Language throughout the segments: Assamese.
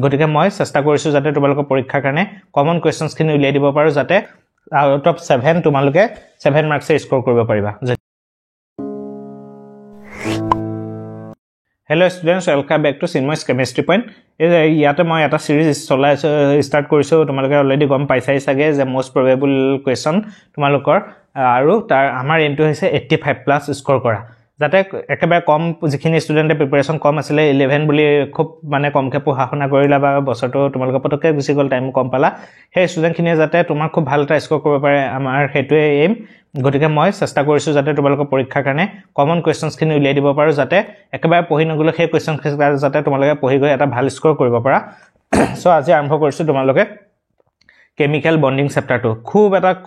গতিকে মই চেষ্টা কৰিছো যাতে তোমালোকৰ পৰীক্ষাৰ কাৰণে কমন কোৱেশ্চনছ খিনি উলিয়াই দিব পাৰো যাতে আউট অফ 7 তোমালোকে 7 মাৰ্কছ স্কোৰ কৰিব পাৰিবা hello students welcome back to Chinmay's chemistry point ইয়াতে মই এটা সিৰিজ চলাই ষ্টাৰ্ট কৰিছো তোমালোকে অলৰেডি গম পাইছাই চাগে যে মোষ্ট প্ৰবেবল কোৱেশ্চন তোমালোকৰ আৰু তাৰ আমাৰ এমটো হৈছে 85 প্লাস স্কোৰ কৰা যাতে একেবাৰে কম যিখিনি ষ্টুডেণ্টে প্ৰিপাৰেচন কম আছিলে 11 বুলি খুব মানে কমকে পঢ়া শুনা কৰিলা বা বছৰটো তোমালোকে পটককে গুচি গল টাইম কম পালা সেই ষ্টুডেণ্টখিনিয়ে যাতে তোমাৰ খুব ভাল এটা স্কোৰ কৰিব পাৰে আমাৰ হেতুৱে এম গতিকে মই চেষ্টা কৰিছো যাতে তোমালোকৰ পৰীক্ষাৰ কাৰণে কমন কোৱেশ্চনছ খিনি উলিয়াই দিব পাৰো যাতে একেবাৰে পঢ়ি নগলে সেই কোৱেশ্চন যাতে তোমালোকে পঢ়ি গৈ এটা ভাল স্কোৰ কৰিব পাৰা সো আজি আৰম্ভ কৰিছো তোমালোকে কেমিক্যাল বন্ডিং চেপ্টাৰটো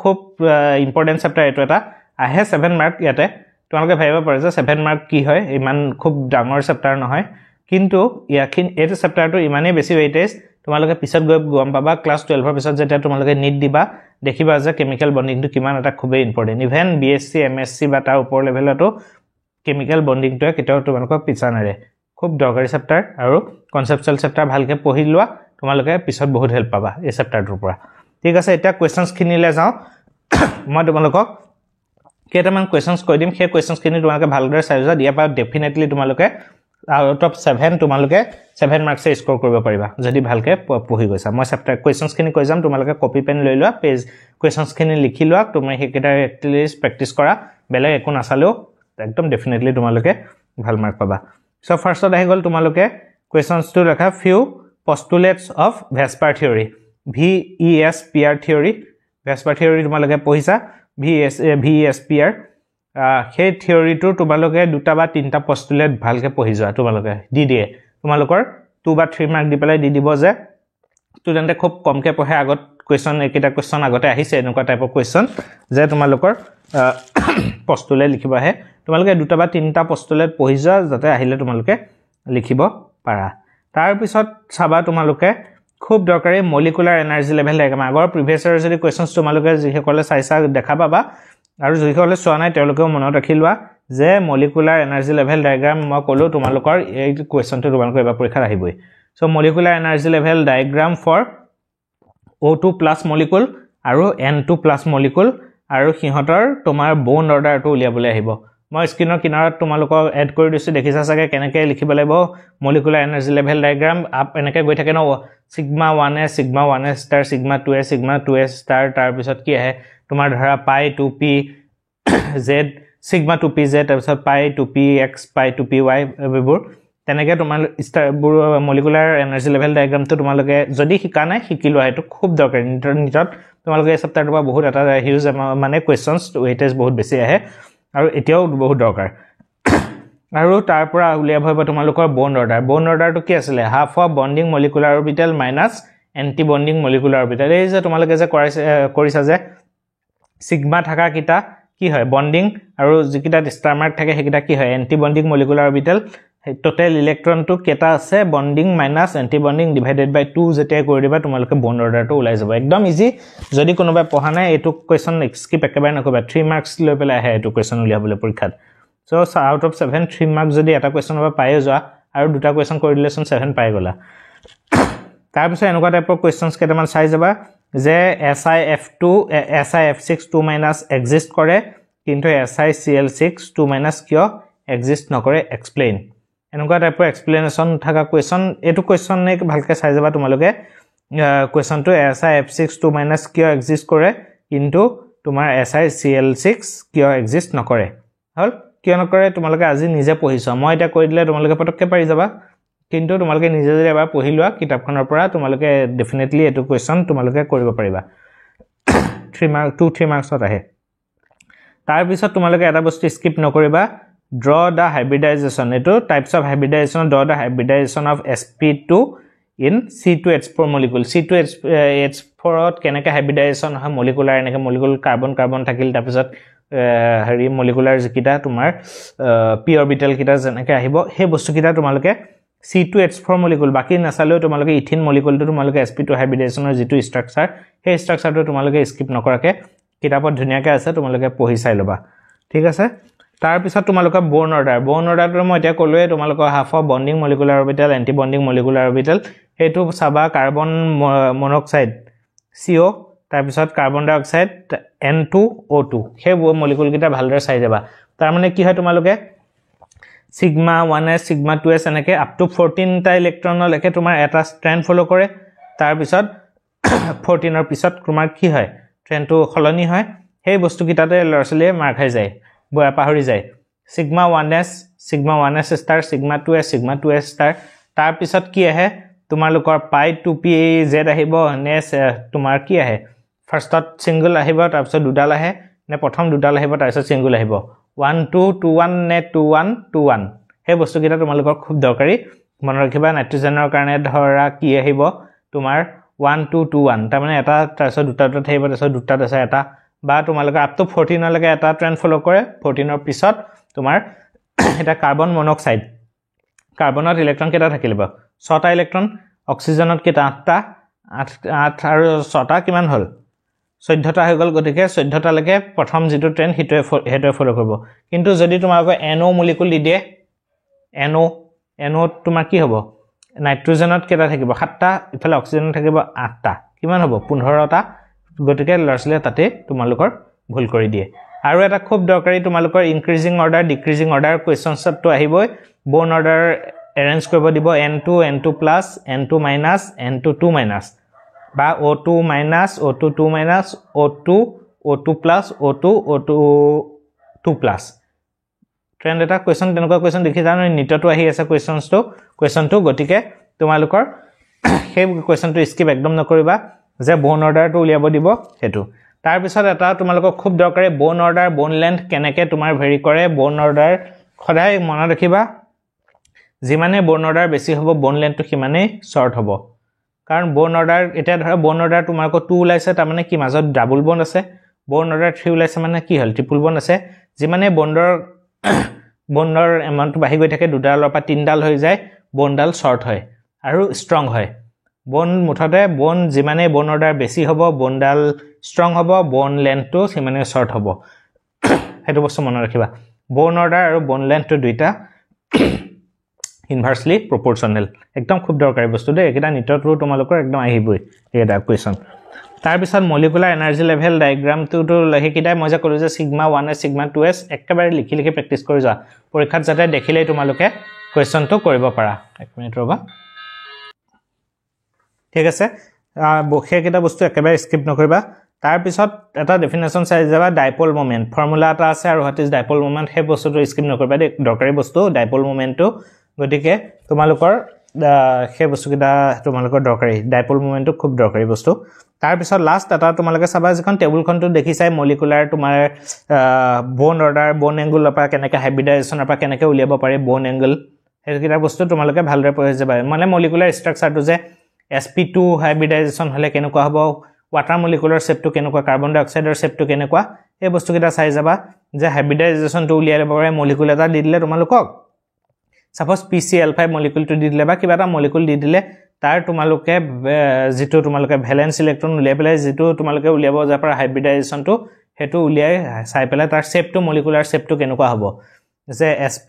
খুব ইম্পৰ্টেন্ট চেপ্টাৰ এটো এটা আহে 7 মাৰ্ক ইয়াতে তোমালোকে ভাবিব পাৰে যে 7 মাৰ্ক কি হয় ইমান খুব ডাঙৰ চেপ্টাৰ নহয় কিন্তু ইয়াখিন এটো চেপ্টাৰটো ইমানেই বেছি ওয়েটেজ তোমালোকে পিছত গৈ গম পাবা ক্লাস 12 ৰ পিছত যেতিয়া তোমালোকে নিট দিবা দেখিবা যে কেমিক্যাল বন্ডিংটো কিমান এটা খুবেই ইম্পৰ্টেন্ট ইভেন বিএসসি এমএসসি বা তাৰ ওপৰ লেভেলতো কেমিক্যাল বন্ডিংটো কেতিয়াও তোমালোকক পিছা নাৰে খুব দৰকাৰী চেপ্টাৰ আৰু কনসেপচুৱেল চেপ্টাৰ ভালকে পঢ়ি লোৱা তোমালোকে পিছত বহুত হেল্প পাবা এই চেপ্টাৰটোৰ পৰা ঠিক আছে এটা কোৱেশ্চনছ খিনিলে যাও মই তোমালোকক কেইটামান কোৱেশ্চনছ কৈ দিম সেই কোৱেশ্চনছ খিনি তোমালোকে ভালদৰে চাই যোৱা দিয়া পাব ডেফিনেটলি তোমালোকে আউট অফ 7 তোমালোকে 7 মাৰ্কছ স্কোৰ কৰিব পাৰিবা যদি ভালকে পঢ়ি গৈছা মই চেপ্টাৰ কোৱেশ্চনছ খিনি কৈ যাম তোমালোকে কপি পেন লৈ লোৱা পেজ কোৱেশ্চনছ খিনি লিখি লোৱা তুমি হেকিটা এটলিষ্ট প্ৰেক্টিস কৰা বেলেগ একো নাছালেও একদম ডেফিনেটলি তোমালোকে ভাল মাৰ্ক পাবা সো ফাৰ্স্টত আহি গল তোমালোকে কোৱেশ্চনছ টু লেখা few postulates of Vespar theory VESPR theory Vespar theory তোমালোকে পঢ়িছা VESPR সেই থিওৰিটো তোমালোকে দুটা বা তিনটা পস্তুলেট ভালকে পঢ়ি যোৱা তোমালোকে দি দিয়ে তোমালোকৰ 2 বা 3 মাৰ্ক দি পেলাই দি দিব যে ষ্টুডেন্টে খুব কমকে পঢ়ে আগত কোৱেশ্চন একিটা কোৱেশ্চন আগতে আহিছে এনেকুৱা টাইপৰ কোৱেশ্চন যে তোমালোকৰ পস্তুলেট লিখিবা হে তোমালোকে দুটা বা তিনটা পস্তুলেট পঢ়ি যোৱা যাতে আহিলে তোমালোকে লিখিব পাৰা তাৰ পিছত চাবা তোমালোকে খুব দৰকাৰী মলিকুলাৰ এনাৰ্জি লেভেল ডায়াগ্ৰাম আগৰ প্ৰিভিয়াছ ইয়াৰ যদি কোৱেশ্চনছ তোমালোকে যিসকলে চাইছা দেখা পাবা আৰু যিসকলে চোৱা নাই তেওঁলোকেও মনত ৰাখি লোৱা যে মলিকুলাৰ এনাৰ্জি লেভেল ডায়াগ্ৰাম মই কলো তোমালোকৰ এই কোৱেশ্চনটো তোমালোকৰ এবাৰ পৰীক্ষাত আহিবই so molecular energy level diagram for O2+ molecule আৰু N2+ মলিকুল আৰু সিহঁতৰ তোমাৰ বন্ড অৰ্ডাৰটো উলিয়াবলৈ আহিব মই স্ক্ৰিনৰ কিনাৰত তোমালোকক এড কৰি দিছো দেখিছা চাগে কেনেকৈ লিখিব লাগিব molecular energy level diagram up এনেকৈ গৈ থাকে ন sigma 1s sigma 1s star sigma 2s star তাৰ পিছত কি আহে তোমাৰ ধৰা পাই 2p z sigma 2p z তাৰ পিছত পাই 2p x পাই 2p y এইবোৰ তেনেকৈ তোমাৰ মলিকুলাৰ এনাৰ্জি লেভেল ডায়াগ্ৰামটো তোমালোকে যদি শিকা নাই শিকিলো এটো খুব দৰকাৰী নিটত তোমালোকে এই চেপ্টাৰটো পৰা বহুত এটা হিউজ মানে কোৱেশ্চনছ ওয়েটেজ বহুত বেছি আহে আৰু এতিয়াও বহুত দৰকাৰ আৰু তাৰ পৰা উলিয়াব হ'ব তোমালোকৰ বন্ড অৰ্ডাৰটো কি আছিল half of bonding molecular orbital minus antibonding molecular orbital এই যে তোমালোকে যে কৰিছা যে সিগমা থাকা কিটা কি হয় বন্ডিং আৰু যিকিটা ষ্টাৰ মাৰ্ক থাকে হেকিটা কি হয় antibonding molecular orbital total ইলেক্ট্ৰনটো কেটা আছে bonding minus antibonding divided by 2 যেতিয়া কৰি দিবা তোমালোকে বন্ড অৰ্ডাৰটো ওলাই যাব একদম ইজি যদি কোনোবা পঢ়া নাই এটো কোৱেশ্চন স্কিপ একেবাৰে নকৰিবা 3 মাৰ্কস লৈ পেলাই আহে এটো কোৱেশ্চন উলিয়াবলৈ পৰীক্ষাত সো আউট অফ 7 3 মাৰ্ক যদি এটা কোৱেশ্চন হ'ব পায়ে যোৱা আৰু দুটা কোৱেশ্চন কৰি দিলেচোন 7 পাই গলা তাৰ পিছত এনেকুৱা টাইপৰ কোৱেশ্চনছ কেইটামান চাই যাবা যে SiF2 SiF6 2- এক্সিষ্ট কৰে কিন্তু SiCl6 2- কিয় এক্সিষ্ট নকৰে এক্সপ্লেইন এনেকুৱা টাইপৰ এক্সপ্লেনেশন থাকা কোৱেশ্চন এটো কোৱেশ্চন নে ভালকে চাই যাবা তোমালোকে কোৱেশ্চনটো SiF6 2- কিয় এক্সিষ্ট কৰে কিন্তু তোমাৰ SiCl6 কিয় এক্সিষ্ট নকৰে হল কিয় নকৰে তোমালোকে আজি নিজে পঢ়িছা মই এটা কৈ দিলে তোমালোকে পটককে পাৰি যাবা কিন্তু তোমালোকে নিজে যদি এবাৰ পঢ়ি লোৱা কিতাপখনৰ পৰা তোমালোকে ডেফিনেটলি এটো কোৱেশ্চন তোমালোকে কৰিব পাৰিবা 3 মাৰ্কছত আহে তাৰ পিছত তোমালোকে এটা বস্তু স্কিপ নকৰিবা draw the hybridization eto types of hybridization draw the hybridization of sp2 in c2h4 molecule c2h4 ত কেনেকৈ hybridization হয় molecular এনেকৈ molecule carbon থাকিল তাৰ পিছত হেৰি molecular যিকিটা তোমাৰ p orbital কিটা যেনেকৈ আহিব সেই বস্তু কিটা তোমালোকে c2h4 molecule বাকি নাছালেও তোমালোকে ইথিন molecule টো তোমালোকে sp2 hybridization ৰ যেটো স্ট্ৰাকচাৰ সেই স্ট্ৰাকচাৰটো তোমালোকে স্কিপ নকৰাকে কিতাপত ধুনিয়াকৈ আছে তোমালোকে পঢ়ি চাই লবা ঠিক আছে তাৰ পিছত তোমালোকৰ বন্ড অৰ্ডাৰটো মই এতিয়া কলোৱে তোমালোকৰ half of bonding molecular orbital anti bonding molecular orbital সেইটো চাবা কাৰ্বন মনোক্সাইড CO তাৰ পিছত কাৰ্বন ডাই অক্সাইড N2O2 সেই মলিকুল কিটা ভালদৰে চাই যাবা তাৰ মানে কি হয় তোমালোকে sigma 1s sigma 2s এনেকে আপ টু 14 টা ইলেক্ট্ৰনলৈকে তোমাৰ এটা স্ট্ৰেন্ড ফলো কৰে তাৰ পিছত 14 ৰ পিছত তোমাৰ কি হয় ট্ৰেন্ডটো খলনি হয় সেই বস্তু কিটাতে লৰছলিয়ে মাৰ খাই যায় বয়া পাহৰি যায় sigma 1s star sigma 2s star তাৰ পিছত কি আহে তোমালোকৰ pi 2p z আহিব নে তোমাৰ কি আহে ফাৰ্ষ্টত সিঙ্গল আহিব তাৰ পিছত দুডাল আহে নে প্ৰথম দুডাল আহিব তাৰ পিছত সিঙ্গল আহিব 1 2 2 1 নে 2 1 2 1 সেই বস্তু কিটা তোমালোকৰ খুব দৰকাৰি মনত ৰাখিবা নাইট্ৰজেনৰ কাৰণে ধৰা কি আহিব তোমাৰ 1 2 2 1 তাৰ মানে এটা তাৰ পিছত দুটা থাকিব তাৰ পিছত দুটা আছে এটা বা তোমালোকৰ আপ টু 14 লৈকে এটা ট্ৰেন্ড ফলো কৰে 14 ৰ পিছত তোমাৰ এটা কাৰ্বন মনোক্সাইড কাৰ্বনত ইলেক্ট্ৰন কেটা থাকিব 6টা ইলেক্ট্ৰন অক্সিজেনত কেটা 8টা 8 আৰু 6টা কিমান হল 14টা হৈ গল গতিকে 14টা লৈকে প্ৰথম যেটো ট্ৰেন্ড হেটোৱে ফলো কৰিব কিন্তু যদি তোমালোকৰ NO মলিকুল দি দিয়ে NO তোমাৰ কি হ'ব নাইট্ৰজেনত কেটা থাকিব 7টা ইফালে অক্সিজেনত থাকিব 8টা কিমান হ'ব 15টা গতিকে লৰছলে তাতে তোমালোকৰ ভুল কৰি দিয়ে আৰু এটা খুব দৰকাৰি তোমালোকৰ ইনক্ৰিজিং অৰ্ডাৰ ডিক্ৰিজিং অৰ্ডাৰ কোৱেশ্চনছত আহিবই বোন অৰ্ডাৰ এৰেঞ্জ কৰিব দিব n2 n2 plus n2 minus n2 2 minus বা O2 minus O2 2 minus O2 O2 plus O2 O2 2 plus trend এটা কোৱেশ্চন তেনেকুৱা কোৱেশ্চন দেখি জানো নিটটো আহি আছে কোৱেশ্চনটো গতিকে তোমালোকৰ সেই কোৱেশ্চনটো স্কিপ একদম নকৰিবা যে বোন অৰ্ডাৰটো উলিয়াব দিব হেতু তাৰ পিছত এটা তোমালোকৰ খুব দৰকাৰি বোন অৰ্ডাৰ বোন লেন্থ কেনেকে তোমাৰ ভেৰি কৰে বোন অৰ্ডাৰ খদাই মনত ৰাখিবা যিমানে বোন অৰ্ডাৰ বেছি হ'ব বোন লেন্থটো সিমানে শৰ্ট হ'ব কাৰণ বোন অৰ্ডাৰ এটা ধৰা বোন অৰ্ডাৰ তোমালোকৰ 2 ওলাইছে তাৰ মানে কি মাজত ডাবল বন্ড আছে বোন অৰ্ডাৰ 3 ওলাইছে মানে কি হল ট্ৰিপল বন্ড আছে যিমানে বন্ডৰ এমাউন্টটো বাঢ়ি গৈ থাকে দুডালৰ পৰা তিনডাল হৈ যায় বন্ডাল শৰ্ট হয় আৰু ষ্ট্ৰং হয় বন মুঠতে বন যিমানে বন অৰ্ডাৰ বেছি হ'ব বন্ডাল ষ্ট্ৰং হ'ব বন লেন্থটো সিমানে শৰ্ট হ'ব হেতু বস্তু মনত ৰাখিবা বন অৰ্ডাৰ আৰু বন লেন্থটো দুইটা ইনভাৰ্সলি প্ৰপৰ্চনেল একদম খুব দৰকাৰি বস্তু দে এটা নিটটো তোমালোকৰ একদম আহিবই এটা কোৱেশ্চন তাৰ পিছত মলিকুলাৰ এনাৰ্জি লেভেল ডায়াগ্ৰামটো লহিকিদাই মই যে কলো যে সিগমা 1s সিগমা 2s একেবাৰে লিখি প্ৰেক্টিস কৰি যোৱা পৰীক্ষাত যাতে দেখিলেই তোমালোকে কোৱেশ্চনটো কৰিব পাৰা এক মিনিট ৰবা ঠিক আছে বখে কিটা বস্তু একেবাৰে স্কিপ নকৰিবা তাৰ পিছত এটা ডেফিনেশন চাই যাবা ডাইপোল মোমেন্ট ফৰ্মুলা এটা আছে আৰু হোৱাট ইজ ডাইপোল মোমেন্ট হে বস্তুটো স্কিপ নকৰিবা দে দৰকাৰি বস্তু ডাইপোল মোমেন্টটো গতিকে তোমালোকৰ হে বস্তু কিটা তোমালোকৰ দৰকাৰি ডাইপোল মোমেন্টটো খুব দৰকাৰি বস্তু তাৰ পিছত লাষ্ট এটা তোমালোকে চাবা যিখন টেবুলখনটো দেখি চাই মলিকুলাৰ তোমাৰ বোন অৰ্ডাৰ বোন এংগলৰ পৰা কেনেকে হাইব্ৰিডাইজেচনৰ পৰা কেনেকে উলিয়াব পাৰে বোন এংগল হে কিটা বস্তু তোমালোকে ভালদৰে পঢ়ি যাবা মানে মলিকুলাৰ ষ্ট্ৰাকচাৰটো যে sp2 হাইব্ৰিডাইজেচন হলে কেনেকুৱা হ'ব ওয়াটাৰ মলিকুলাৰ শেপটো কেনেকুৱা কাৰ্বন ডাই অক্সাইডৰ শেপটো কেনেকুৱা এই বস্তু কিটা চাই যাবা যে হাইব্ৰিডাইজেচনটো উলিয়াব পাৰে মলিকুল এটা দি দিলে তোমালোকক সাপোজ pCl5 মলিকুলটো দি দিলে বা কিবা এটা মলিকুল দি দিলে তাৰ তোমালোকে যেটো তোমালোকে ভ্যালেন্স ইলেক্ট্ৰন উলিয়াই পেলাই যেটো তোমালোকে উলিয়াব যা পৰা হাইব্ৰিডাইজেচনটো হেতু উলিয়াই চাই পেলাই তাৰ শেপটো মলিকুলাৰ শেপটো কেনেকুৱা হ'ব যে sp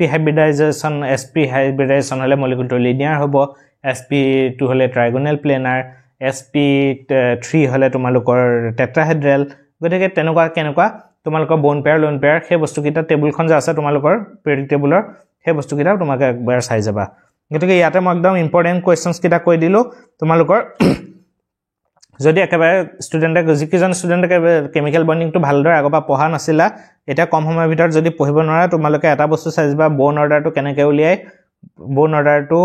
হাইব্ৰিডাইজেচন হলে মলিকুলটো লিনিয়াৰ হ'ব sp2 হলে ট্ৰাইগোনাল প্লেনাৰ sp3 হলে তোমালোকৰ টেট্ৰাহেড্ৰেল গতিকে কেনেকুৱা তোমালোকৰ বোন পেয়াৰ লোন পেয়াৰ সেই বস্তু কিটা টেবুলখন যে আছে তোমালোকৰ পেৰিয়ডিক টেবুলৰ সেই বস্তু কিটা তোমাক একবাৰ চাই যাবা গতিকে ইয়াতে মই একদম ইম্পৰ্টেন্ট কোৱেশ্চনছ কিটা কৈ দিলো তোমালোকৰ যদি একেবাৰে ষ্টুডেন্টে যিকিজন ষ্টুডেন্টে কেমিক্যাল বন্ডিংটো ভালদৰে আগপা পঢ়া নাছিলা এটা কম সময়ৰ ভিতৰত যদি পঢ়িব নোৱাৰা তোমালোকে এটা বস্তু চাই যাবা বোন অৰ্ডাৰটো কেনেকে উলিয়াই বোন অৰ্ডাৰটো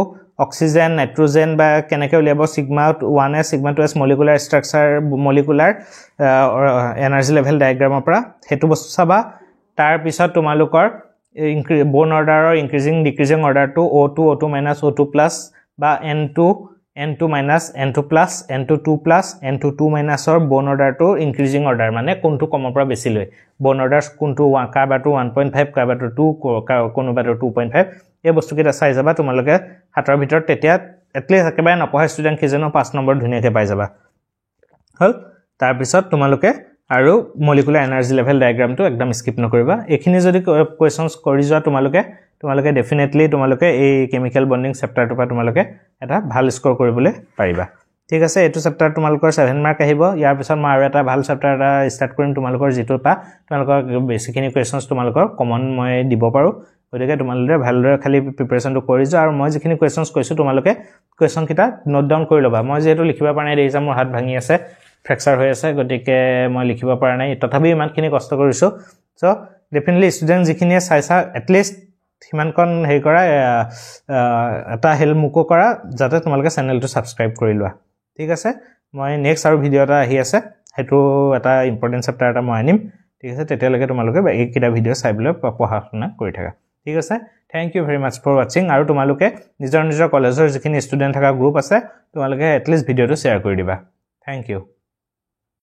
অক্সিজেন নাইট্ৰজেন বা কেনেকে উলিয়াব sigma 1s sigma 2s molecular structure molecular energy level ডায়াগ্ৰামৰ পৰা হেতু বস্তু চাবা তাৰ পিছত তোমালোকৰ বোন অৰ্ডাৰৰ ইনক্ৰিজিং ডিক্ৰিজিং অৰ্ডাৰটো O2 O2 O2 বা N2 N2 N2 2 N2 2 অৰ বোন অৰ্ডাৰটো ইনক্ৰিজিং অৰ্ডাৰ মানে কোনটো কমৰ পৰা বেছি লৈ বোন অৰ্ডাৰ কোনটো কাবাটো 1.5 কাবাটো 2 কোনোবাটো 2.5 এই বস্তু কিটা চাই যাবা তোমালোকে হাতৰ ভিতৰত তেতিয়া এটলিষ্ট একেবাৰে নপঢ়া ষ্টুডেন্ট কিজনো 5 নম্বৰ ধুনিয়াকে পাই যাবা হল তাৰ পিছত তোমালোকে আৰু মলিকুলাৰ এনাৰ্জি লেভেল ডায়াগ্ৰামটো একদম স্কিপ নকৰিবা এখিনি যদি কোৱেশ্চনছ কৰি যোৱা তোমালোকে তোমালোকে ডেফিনেটলি তোমালোকে এই কেমিক্যাল বন্ডিং চেপ্টাৰটোৰ পৰা তোমালোকে এটা ভাল স্কোৰ কৰিবলৈ পাৰিবা ঠিক আছে এইটো চেপ্টাৰ তোমালোকৰ 7 মাৰ্ক আহিব ইয়াৰ পিছত মই আৰু এটা ভাল চেপ্টাৰ এটা ষ্টাৰ্ট কৰিম তোমালোকৰ যেটো পা তোমালোকৰ বেসিকলি কোৱেশ্চনছ তোমালোকৰ কমন মই দিব পাৰো গতিকে তোমালোকে ভালদৰে খালি প্ৰিপাৰেচনটো কৰি যোৱা আৰু মই যিখিনি কোৱেশ্চনছ কৈছো তোমালোকে কোৱেশ্চন কিটা নোট ডাউন কৰি লবা মই যেটো লিখিবা পৰা নাই এক্সাম মোৰ হাত ভাঙি আছে ফ্ৰেকচাৰ হৈ আছে গতিকে মই লিখিব পৰা নাই তথাপি ইমানখিনি কষ্ট কৰিছো সো ডেফিনেটলি ষ্টুডেন্ট যিখিনি চাইছা এট লিষ্ট হিমানকন হেই কৰা এটা হেল্প মুকো কৰা যাতে তোমালোকে চেনেলটো সাবস্ক্ৰাইব কৰি লোৱা ঠিক আছে মই নেক্সট আৰু ভিডিও এটা আহি আছে হেতু এটা ইম্পৰ্টেন্ট চেপ্টাৰ এটা মই আনিম ঠিক আছে তেতিয়ালৈকে তোমালোকে এই কিটা ভিডিও চাইবলৈ পঢ়া-শুনা কৰি থাকা ঠিক আছে thank you very much for watching আৰু তোমালোকে নিজৰ কলেজৰ যিখিনি ষ্টুডেন্ট থকা গ্ৰুপ আছে তোমালোকে এট লিষ্ট ভিডিওটো শেয়াৰ কৰি দিবা থ্যাংক ইউ